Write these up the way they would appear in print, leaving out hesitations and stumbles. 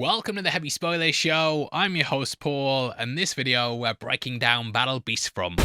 Welcome to the Heavy Spoilers Show. I'm your host Paul, and this video we're breaking down Battle Beast from.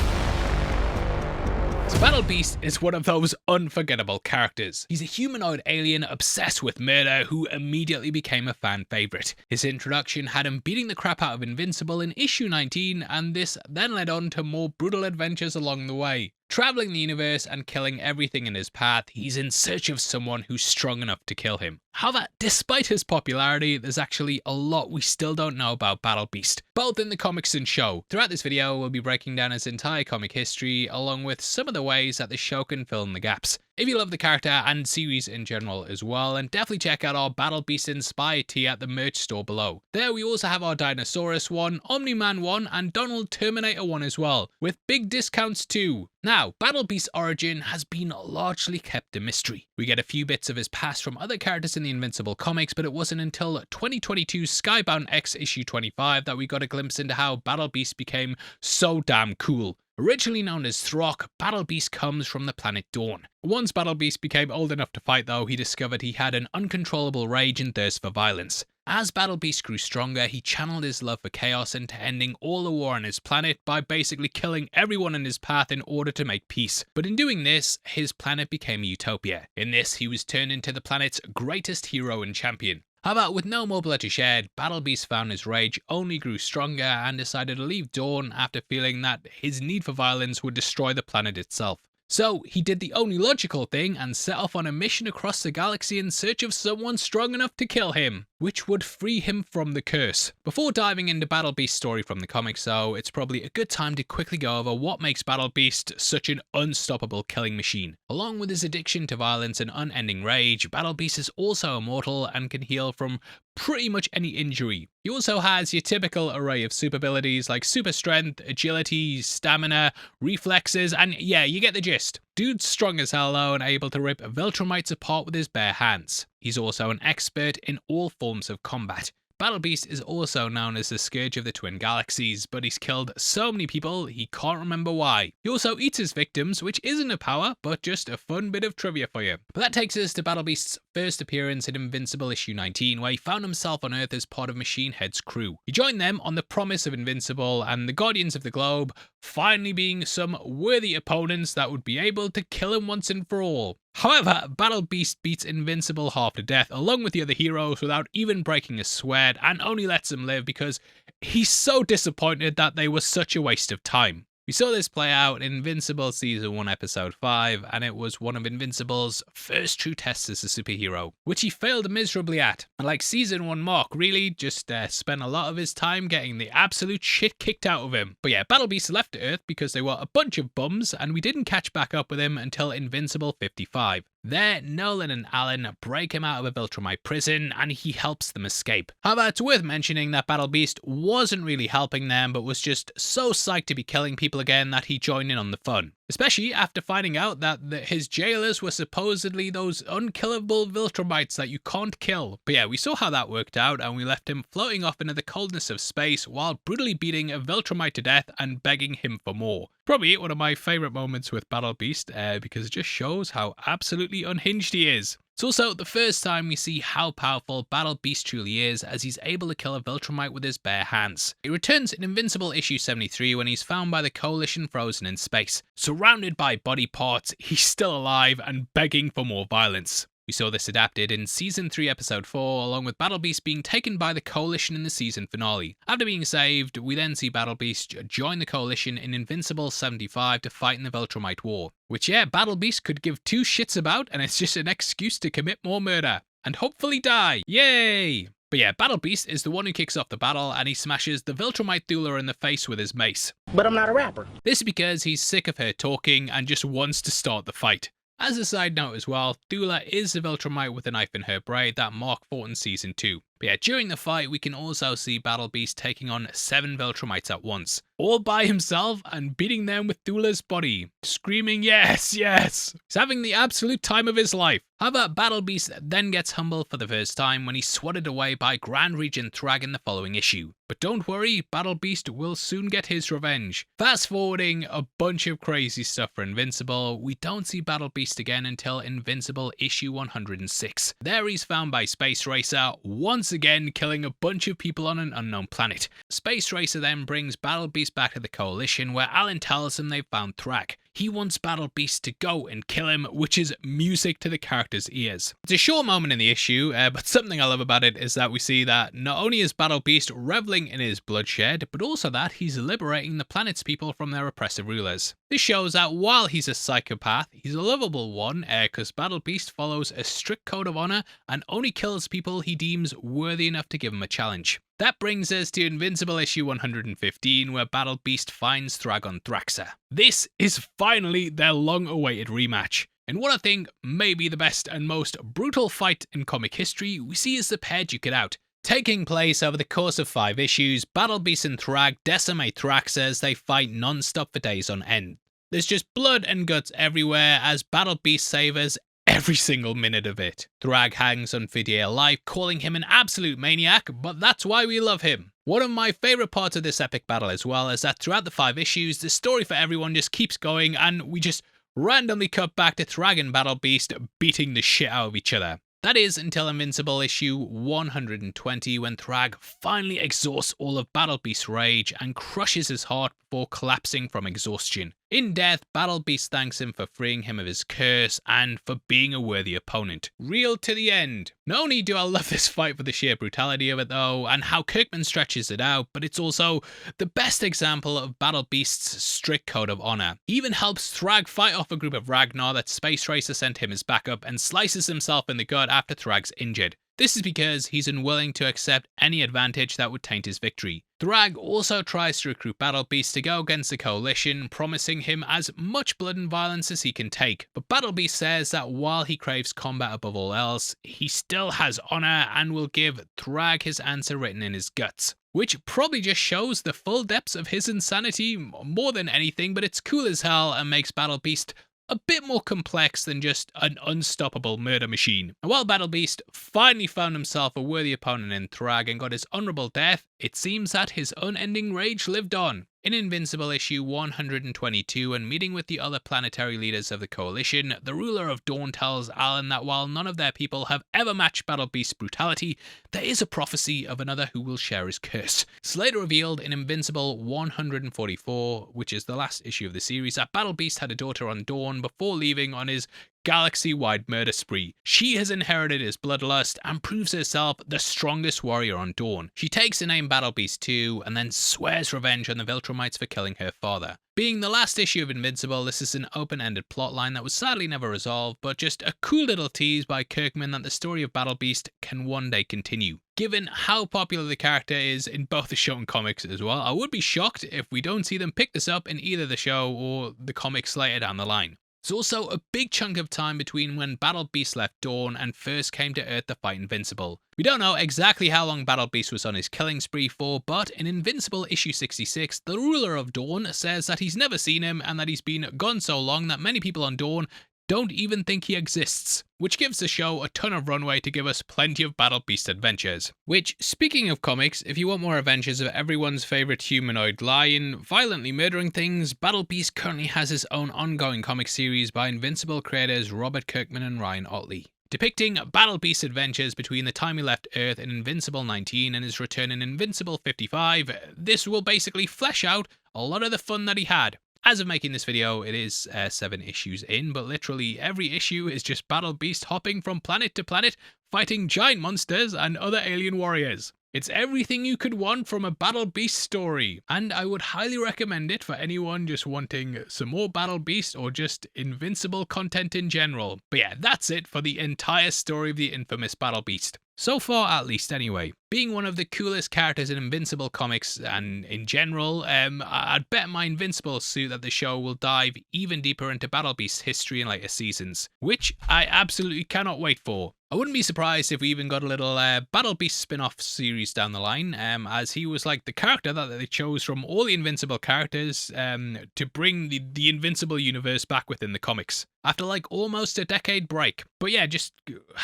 So Battle Beast is one of those unforgettable characters. He's a humanoid alien obsessed with murder who immediately became a fan favourite. His introduction had him beating the crap out of Invincible in issue 19, and this then led on to more brutal adventures along the way. Travelling the universe and killing everything in his path, he's in search of someone who's strong enough to kill him. However, despite his popularity, there's actually a lot we still don't know about Battle Beast, both in the comics and show. Throughout this video, we'll be breaking down his entire comic history, along with some of the ways that the show can fill in the gaps. If you love the character and series in general as well, and definitely check out our Battle Beast inspired tee at the merch store below. There we also have our Dinosaurus one, Omni-Man one, and Donald Terminator one as well, with big discounts too. Now, Battle Beast's origin has been largely kept a mystery. We get a few bits of his past from other characters in the Invincible comics, but it wasn't until 2022 Skybound X issue 25 that we got a glimpse into how Battle Beast became so damn cool. Originally known as Throck, Battle Beast comes from the planet Dawn. Once Battle Beast became old enough to fight though, he discovered he had an uncontrollable rage and thirst for violence. As Battle Beast grew stronger, he channeled his love for chaos into ending all the war on his planet by basically killing everyone in his path in order to make peace. But in doing this, his planet became a utopia. In this, he was turned into the planet's greatest hero and champion. However, with no more blood to shed, Battle Beast found his rage only grew stronger and decided to leave Dawn after feeling that his need for violence would destroy the planet itself. So he did the only logical thing and set off on a mission across the galaxy in search of someone strong enough to kill him, which would free him from the curse. Before diving into Battle Beast's story from the comics though, it's probably a good time to quickly go over what makes Battle Beast such an unstoppable killing machine. Along with his addiction to violence and unending rage, Battle Beast is also immortal and can heal from pretty much any injury. He also has your typical array of super abilities like super strength, agility, stamina, reflexes, and yeah, you get the gist. Dude's strong as hell though and able to rip Viltrumites apart with his bare hands. He's also an expert in all forms of combat. Battle Beast is also known as the Scourge of the Twin Galaxies, but he's killed so many people he can't remember why. He also eats his victims, which isn't a power, but just a fun bit of trivia for you. But that takes us to Battle Beast's first appearance in Invincible issue 19, where he found himself on Earth as part of Machine Head's crew. He joined them on the promise of Invincible and the Guardians of the Globe finally being some worthy opponents that would be able to kill him once and for all. However, Battle Beast beats Invincible half to death along with the other heroes without even breaking a sweat, and only lets them live because he's so disappointed that they were such a waste of time. We saw this play out in Invincible Season 1 Episode 5, and it was one of Invincible's first true tests as a superhero, which he failed miserably at. And like Season 1 Mark, really just spent a lot of his time getting the absolute shit kicked out of him. But yeah, Battle Beast left Earth because they were a bunch of bums, and we didn't catch back up with him until Invincible 55. There, Nolan and Alan break him out of a Viltrumite prison, and he helps them escape. However, it's worth mentioning that Battle Beast wasn't really helping them, but was just so psyched to be killing people again that he joined in on the fun. Especially after finding out that his jailers were supposedly those unkillable Viltrumites that you can't kill. But yeah, we saw how that worked out, and we left him floating off into the coldness of space while brutally beating a Viltrumite to death and begging him for more. Probably one of my favourite moments with Battle Beast, because it just shows how absolutely unhinged he is. It's also the first time we see how powerful Battle Beast truly is, as he's able to kill a Viltrumite with his bare hands. He returns in Invincible issue 73 when he's found by the Coalition frozen in space. Surrounded by body parts, he's still alive and begging for more violence. We saw this adapted in Season 3 Episode 4, along with Battle Beast being taken by the Coalition in the season finale. After being saved, we then see Battle Beast join the Coalition in Invincible 75 to fight in the Viltrumite War. Which yeah, Battle Beast could give two shits about, and it's just an excuse to commit more murder. And hopefully die. Yay! But yeah, Battle Beast is the one who kicks off the battle, and he smashes the Viltrumite Thula in the face with his mace. But I'm not a rapper. This is because he's sick of her talking and just wants to start the fight. As a side note as well, Thula is the Viltrumite with a knife in her braid that Mark fought in Season 2. But yeah, during the fight, we can also see Battle Beast taking on 7 Viltrumites at once, all by himself, and beating them with Thula's body, screaming yes, yes. He's having the absolute time of his life. However, Battle Beast then gets humbled for the first time when he's swatted away by Grand Regent Thrag in the following issue. But don't worry, Battle Beast will soon get his revenge. Fast forwarding a bunch of crazy stuff for Invincible, we don't see Battle Beast again until Invincible issue 106. There he's found by Space Racer once again killing a bunch of people on an unknown planet. Space Racer then brings Battle Beast back to the Coalition, where Alan tells him they've found Thrag. He wants Battle Beast to go and kill him, which is music to the character's ears. It's a short moment in the issue, but something I love about it is that we see that not only is Battle Beast reveling in his bloodshed, but also that he's liberating the planet's people from their oppressive rulers. This shows that while he's a psychopath, he's a lovable one, because Battle Beast follows a strict code of honor and only kills people he deems worthy enough to give him a challenge. That brings us to Invincible issue 115, where Battle Beast finds Thrag on Thraxa. This is finally their long-awaited rematch. In what I think may be the best and most brutal fight in comic history, we see as the pair duke it out. Taking place over the course of 5 issues, Battle Beast and Thrag decimate Thraxa as they fight non-stop for days on end. There's just blood and guts everywhere as Battle Beast savors every single minute of it. Thrag hangs on for dear life, calling him an absolute maniac, but that's why we love him. One of my favourite parts of this epic battle as well is that throughout the 5 issues, the story for everyone just keeps going and we just randomly cut back to Thrag and Battle Beast beating the shit out of each other. That is until Invincible issue 120, when Thrag finally exhausts all of Battle Beast's rage and crushes his heart before collapsing from exhaustion. In death, Battle Beast thanks him for freeing him of his curse and for being a worthy opponent. Real to the end. Not only do I love this fight for the sheer brutality of it though, and how Kirkman stretches it out, but it's also the best example of Battle Beast's strict code of honor. He even helps Thrag fight off a group of Ragnar that Space Racer sent him as backup and slices himself in the gut after Thrag's injured. This is because he's unwilling to accept any advantage that would taint his victory. Thrag also tries to recruit Battle Beast to go against the Coalition, promising him as much blood and violence as he can take. But Battle Beast says that while he craves combat above all else, he still has honor and will give Thrag his answer written in his guts. Which probably just shows the full depths of his insanity more than anything, but it's cool as hell and makes Battle Beast a bit more complex than just an unstoppable murder machine. And while Battle Beast finally found himself a worthy opponent in Thrag and got his honourable death, it seems that his unending rage lived on. In Invincible issue 122, and meeting with the other planetary leaders of the Coalition, the ruler of Dawn tells Alan that while none of their people have ever matched Battle Beast's brutality, there is a prophecy of another who will share his curse. It's later revealed in Invincible 144, which is the last issue of the series, that Battle Beast had a daughter on Dawn before leaving on his galaxy-wide murder spree. She has inherited his bloodlust and proves herself the strongest warrior on Dawn. She takes the name Battle Beast too, and then swears revenge on the Viltrumites for killing her father. Being the last issue of Invincible, this is an open-ended plotline that was sadly never resolved, but just a cool little tease by Kirkman that the story of Battle Beast can one day continue. Given how popular the character is in both the show and comics as well, I would be shocked if we don't see them pick this up in either the show or the comics later down the line. There's also a big chunk of time between when Battle Beast left Dawn and first came to Earth to fight Invincible. We don't know exactly how long Battle Beast was on his killing spree for, but in Invincible issue 66, the ruler of Dawn says that he's never seen him and that he's been gone so long that many people on Dawn don't even think he exists, which gives the show a ton of runway to give us plenty of Battle Beast adventures. Which, speaking of comics, if you want more adventures of everyone's favourite humanoid lion violently murdering things, Battle Beast currently has his own ongoing comic series by Invincible creators Robert Kirkman and Ryan Ottley, depicting Battle Beast's adventures between the time he left Earth in Invincible 19 and his return in Invincible 55. This will basically flesh out a lot of the fun that he had. As of making this video, it is 7 issues in, but literally every issue is just Battle Beast hopping from planet to planet, fighting giant monsters and other alien warriors. It's everything you could want from a Battle Beast story, and I would highly recommend it for anyone just wanting some more Battle Beast or just Invincible content in general. But yeah, that's it for the entire story of the infamous Battle Beast. So far, at least anyway. Being one of the coolest characters in Invincible comics and in general, I'd bet my Invincible suit that the show will dive even deeper into Battle Beast's history in later seasons, which I absolutely cannot wait for. I wouldn't be surprised if we even got a little Battle Beast spin-off series down the line, as he was like the character that they chose from all the Invincible characters to bring the Invincible universe back within the comics, after like almost a decade break. But yeah, just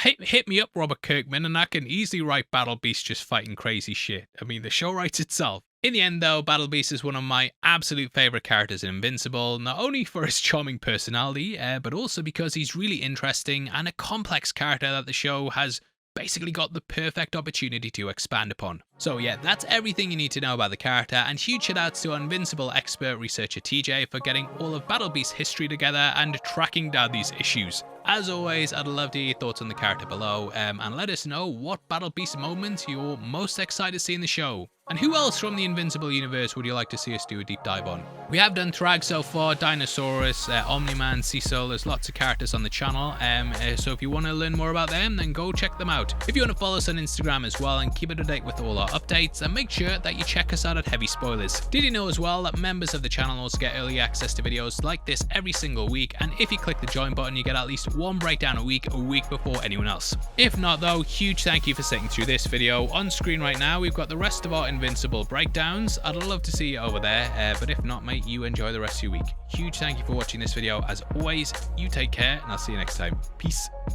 hit me up, Robert Kirkman, and I can easily write Battle Beast just fighting crazy shit. I mean, the show writes itself. In the end though, Battle Beast is one of my absolute favourite characters in Invincible, not only for his charming personality, but also because he's really interesting and a complex character that the show has basically got the perfect opportunity to expand upon. So yeah, that's everything you need to know about the character, and huge shout outs to our Invincible expert researcher TJ for getting all of Battle Beast history together and tracking down these issues. As always, I'd love to hear your thoughts on the character below, and let us know what Battle Beast moment you're most excited to see in the show. And who else from the Invincible universe would you like to see us do a deep dive on? We have done Thrag so far, Dinosaurus, Omni-Man, Cecil. There's lots of characters on the channel, so if you want to learn more about them, then go check them out. If you want to follow us on Instagram as well and keep up to date with all our updates, and make sure that you check us out at Heavy Spoilers. Did you know as well that members of the channel also get early access to videos like this every single week, and if you click the join button, you get at least one breakdown a week before anyone else. If not though, huge thank you for sitting through this video. On screen right now, we've got the rest of our Invincible breakdowns. I'd love to see you over there, but if not, mate, you enjoy the rest of your week. Huge thank you for watching this video. As always, you take care, and I'll see you next time. Peace.